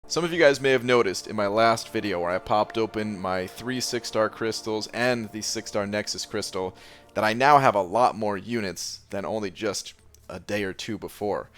Some of you guys may have noticed in my last video where I popped open my 3 6-star crystals and the 6-star Nexus crystal that I now have a lot more units than only just a day or two before.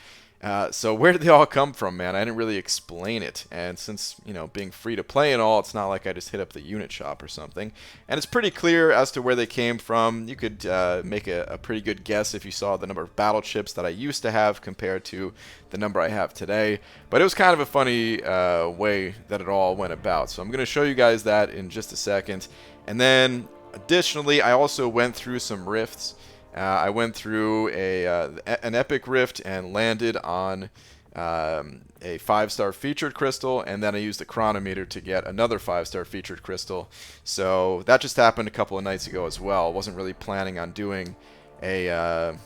So where did they all come from, man? I didn't really explain it, and since, you know, being free to play and all, it's not like I just hit up the unit shop or something. And it's pretty clear as to where they came from. You could make a pretty good guess if you saw the number of battle chips that I used to have compared to the number I have today. But it was kind of a funny way that it all went about. So I'm going to show you guys that in just a second. And then, additionally, I also went through some rifts. I went through an epic rift and landed on a 5-star featured crystal, and then I used the chronometer to get another 5-star featured crystal. So that just happened a couple of nights ago as well. I wasn't really planning on doing a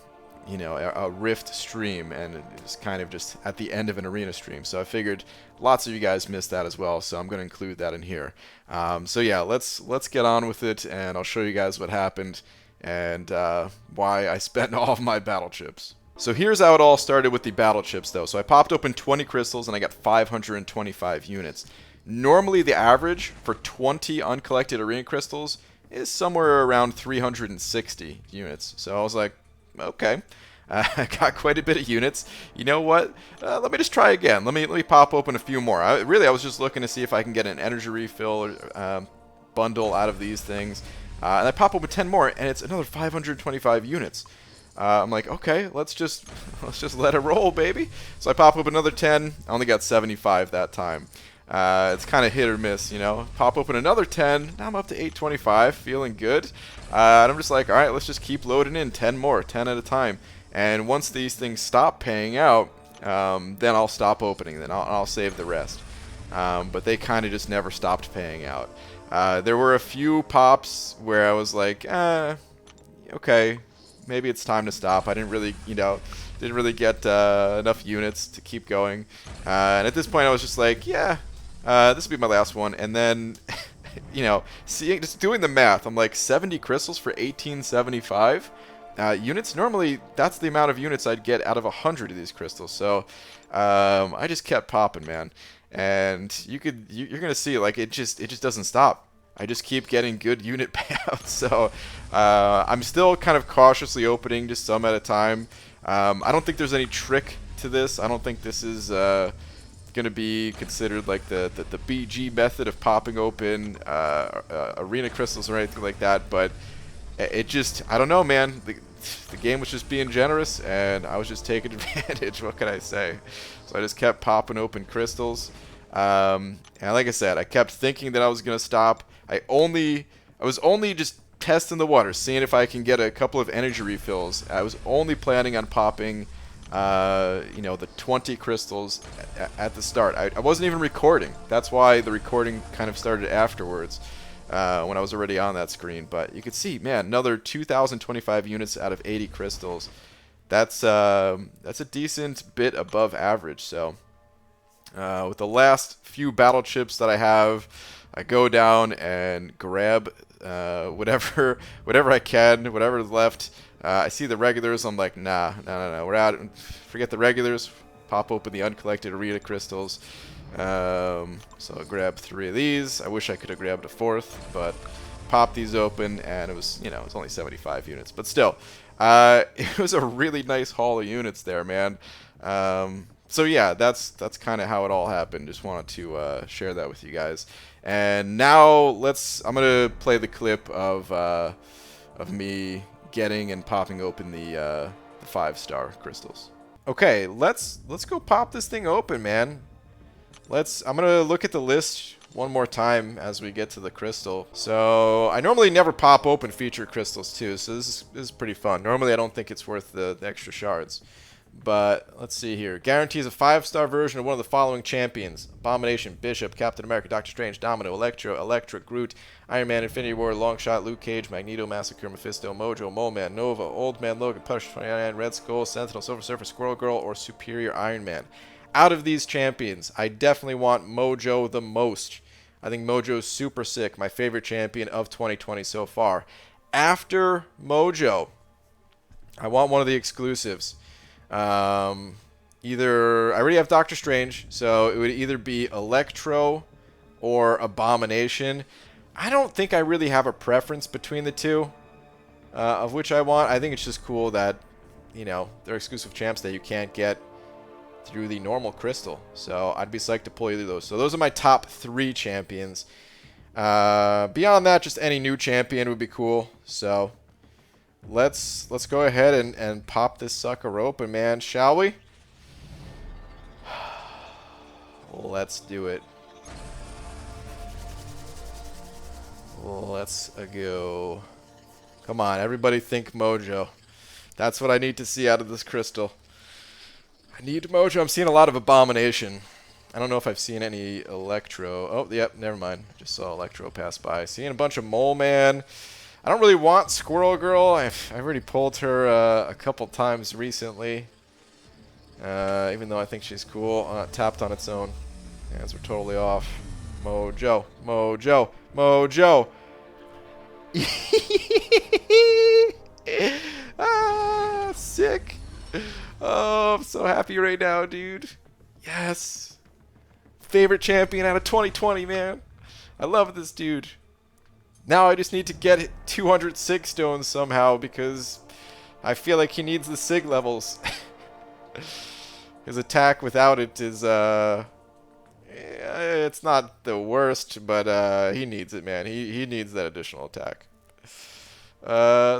rift stream, and it was kind of just at the end of an arena stream. So I figured lots of you guys missed that as well, so I'm going to include that in here. So yeah, let's get on with it, and I'll show you guys what happened and why I spent all of my battle chips. So here's how it all started with the battle chips, though. So I popped open 20 crystals and I got 525 units. Normally the average for 20 uncollected arena crystals is somewhere around 360 units. So I was like, okay, I got quite a bit of units. You know what? Let me just try again. Let me pop open a few more. I was just looking to see if I can get an energy refill or bundle out of these things. And I pop open 10 more, and it's another 525 units. I'm like, okay, let's just let it roll, baby. So I pop open another 10. I only got 75 that time. It's kind of hit or miss, you know. Pop open another 10. Now I'm up to 825, feeling good. And I'm just like, all right, let's just keep loading in 10 more, 10 at a time. And once these things stop paying out, then I'll stop opening. Then I'll save the rest. But they kind of just never stopped paying out. There were a few pops where I was like, okay, maybe it's time to stop. I didn't really, didn't really get enough units to keep going. And at this point, I was just like, yeah, this will be my last one. And then, just doing the math, I'm like, 70 crystals for 1875 units. Normally, that's the amount of units I'd get out of 100 of these crystals. So I just kept popping, man. And you're gonna see, like, it just doesn't stop. I just keep getting good unit payouts. So I'm still kind of cautiously opening just some at a time. I don't think there's any trick to this. I don't think this is gonna be considered like the BG method of popping open arena crystals or anything like that. But it just, I don't know, man. The game was just being generous, and I was just taking advantage. What can I say? So I just kept popping open crystals. And like I said, I kept thinking that I was going to stop. I was only just testing the water, seeing if I can get a couple of energy refills. I was only planning on popping, the 20 crystals at the start. I wasn't even recording. That's why the recording kind of started afterwards. When I was already on that screen. But you can see, man, another 2,025 units out of 80 crystals. That's a decent bit above average. So with the last few battle chips that I have, I go down and grab whatever I can, whatever's left. I see the regulars. I'm like, no. We're out. Forget the regulars. Pop open the uncollected arena crystals. So I'll grab 3 of these. I wish I could have grabbed a 4th, but pop these open, and it was, it was only 75 units. But still, it was a really nice haul of units there, man. So yeah, that's kind of how it all happened. Just wanted to share that with you guys. And now I'm gonna play the clip of me getting and popping open the 5-star crystals. Okay, let's go pop this thing open, man. I'm gonna look at the list one more time as we get to the crystal. So I normally never pop open featured crystals too, so this is pretty fun. Normally I don't think it's worth the extra shards. But let's see here. Guarantees a 5-star version of one of the following champions: Abomination, Bishop, Captain America, Doctor Strange, Domino, Electro, Elektra, Groot, Iron Man, Infinity War, Longshot, Luke Cage, Magneto, Massacre, Mephisto, Mojo, Mole Man, Nova, Old Man Logan, Punisher 29, Red Skull, Sentinel, Silver Surfer, Squirrel Girl, or Superior Iron Man. Out of these champions, I definitely want Mojo the most. I think Mojo's super sick. My favorite champion of 2020 so far. After Mojo, I want one of the exclusives. either... I already have Doctor Strange, so it would either be Electro or Abomination. I don't think I really have a preference between the two of which I want. I think it's just cool that, you know, they're exclusive champs that you can't get through the normal crystal. So I'd be psyched to pull either of those. So those are my top 3 champions. Beyond that, just any new champion would be cool. So let's go ahead and pop this sucker open, man, shall we? Let's do it. Let's go. Come on, everybody think Mojo. That's what I need to see out of this crystal. I need Mojo. I'm seeing a lot of Abomination. I don't know if I've seen any Electro. Oh, yep, never mind. Just saw Electro pass by. Seeing a bunch of Mole Man. I don't really want Squirrel Girl. I've already pulled her a couple times recently. Even though I think she's cool. Tapped on its own. Hands were totally off. Mojo. Mojo. Mojo. Ah, sick. Oh, I'm so happy right now, dude. Yes. Favorite champion out of 2020, man. I love this dude. Now I just need to get 200 SIG stones somehow because I feel like he needs the SIG levels. His attack without it is, it's not the worst, but he needs it, man. He needs that additional attack.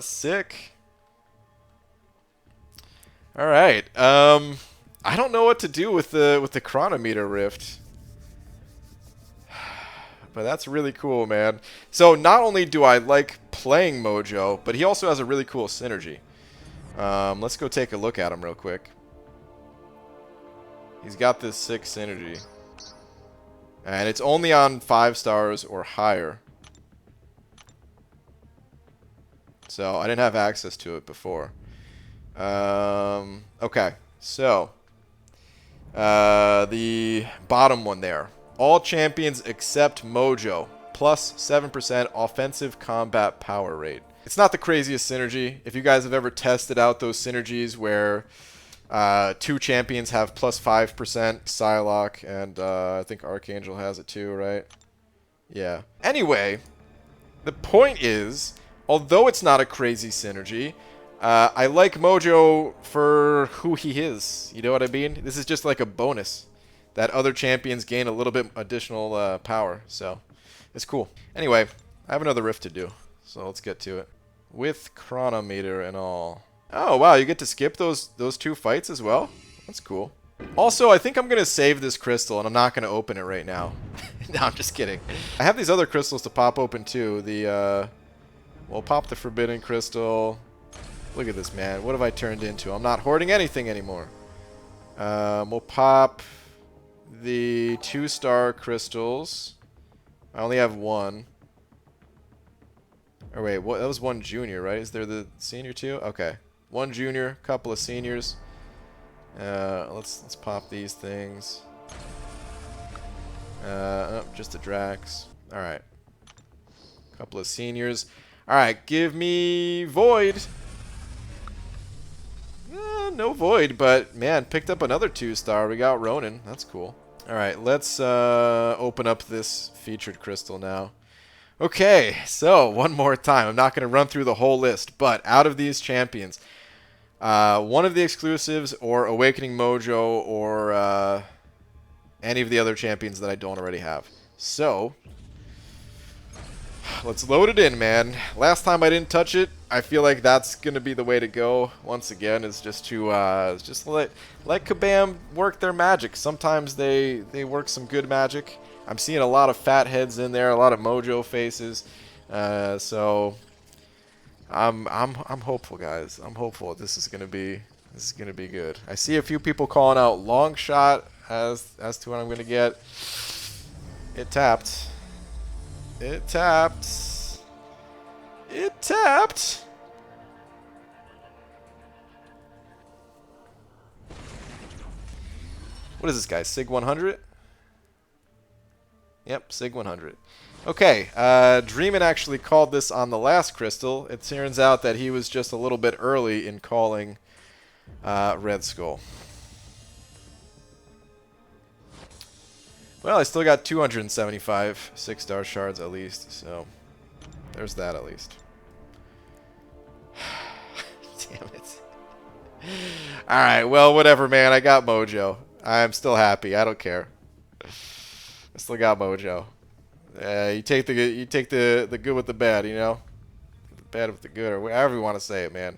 Sick. All right. I don't know what to do with the chronometer rift. But that's really cool, man. So not only do I like playing Mojo, but he also has a really cool synergy. Let's go take a look at him real quick. He's got this sick synergy. And it's only on 5 stars or higher. So I didn't have access to it before. Okay, so the bottom one there. All champions except Mojo, plus 7% offensive combat power rate. It's not the craziest synergy. If you guys have ever tested out those synergies where 2 champions have plus 5%, Psylocke, and I think Archangel has it too, right? Yeah. Anyway, the point is, although it's not a crazy synergy, I like Mojo for who he is. You know what I mean? This is just like a bonus that other champions gain a little bit additional power. So it's cool. Anyway, I have another rift to do, so let's get to it. With chronometer and all. Oh, wow, you get to skip those 2 fights as well? That's cool. Also, I think I'm going to save this crystal, and I'm not going to open it right now. No, I'm just kidding. I have these other crystals to pop open, too. We'll pop the Forbidden Crystal. Look at this, man. What have I turned into? I'm not hoarding anything anymore. We'll pop the 2-star crystals. I only have 1. Or wait, what? That was 1 junior, right? Is there the senior too? Okay. 1 junior, couple of seniors. Let's pop these things. Oh, just a Drax. Alright. Couple of seniors. Alright, give me Void. No Void, but man, picked up another 2-star. We got Ronin. That's cool. Alright, let's open up this featured crystal now. Okay, so one more time. I'm not going to run through the whole list, but out of these champions, one of the exclusives or Awakening Mojo or any of the other champions that I don't already have. So let's load it in, man. Last time I didn't touch it. I feel like that's going to be the way to go once again, is just to just let Kabam work their magic. Sometimes they work some good magic. I'm seeing a lot of fat heads in there, a lot of Mojo faces. So I'm hopeful, guys. I'm hopeful this is gonna be good. I see a few people calling out long shot as to what I'm gonna get. It tapped. It tapped. It tapped. What is this guy? Sig 100? Yep, Sig 100. Okay, Dreamin actually called this on the last crystal. It turns out that he was just a little bit early in calling Red Skull. Well, I still got 275 6-star shards at least, so there's that at least. Damn it. Alright, well, whatever, man. I got Mojo. I'm still happy. I don't care. I still got Mojo. You take the good with the bad, you know? The bad with the good, or however you want to say it, man.